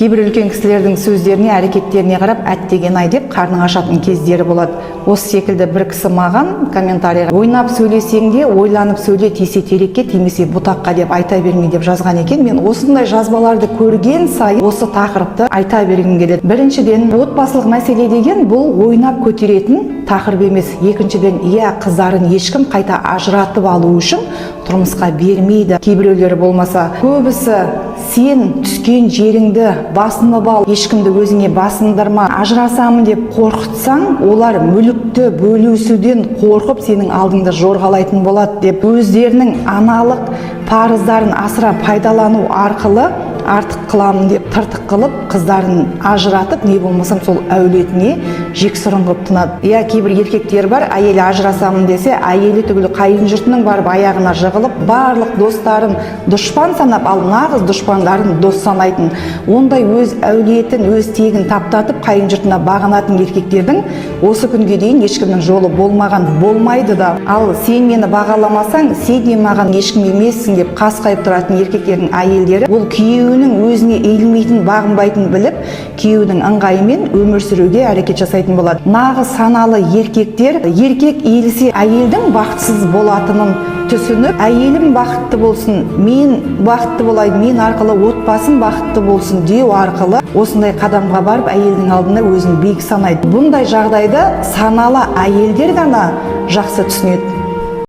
Кейбір үлкен кісілердің сөздеріне, әрекеттеріне қарап әттеген-ай деп қарның ашатын кездері болады. Осы секілді бір кісі маған комментарийға ойнап сөйлесең де ойланып сөйле, тисе терекке, тимесе бұтаққа деп айта берме деп жазған екен. Мен осындай жазбаларды көрген сайын осы тақырыпты айта бергім келеді. Біріншіден, отбасылық мәселе деген бұл ойнап көтеретін тақырып емес. Екіншіден, қыздарын ешкім қайта ажыратып алу үшін тұрмысқа бермейді. Кейбіреулері болмаса, көбісі сен түскен жеріңді басынып ал, ешкімді өзіңе басындырма, ажырасамын деп қорқытсаң, олар мүлікті бөлісуден қорқып сенің алдыңда жорғалайтын болады деп өздерінің аналық парыздарын асыра пайдалану арқылы артық қыламын деп тыртық қылып қыздарын ажыратып, не болмасам сол әулетіне жексұрын қылып тынады. Кейбір еркектер бар, әйелі ажырасамын десе, әйелі түгілі қайын жұртының барып аяғына жығылып, барлық достарын дұшпан санап, ал нағыз дұшпандарын дос санайтын. Ондай өз әулетін, өз тегін таптатып, қайын жұртына бағынатын еркектердің осы күнге дейін ешкімнің жолы болмаған, болмайды да. Ал сен мені бағаламасаң, сен де маған ешкім емессің деп қасқайып тұратын еркектердің әйелдері, бұл күйеуінің өзіне иілмейтін, бағынбайтын біліп, күйеуінің ыңғайымен өмір сүруге әрекет жасайтын болады. Нағыз саналы еркектер, еркек иілсе әйелдің бақытсыз болатынын түсініп, әйелім бақытты болсын, мен бақытты болайын, мен арқылы отбасым бақытты болсын деу арқылы осындай қадамға барып әйелдің алдында өзін биік санайды. Бұндай жағдайда саналы әйелдер ғана жақсы түсінеді.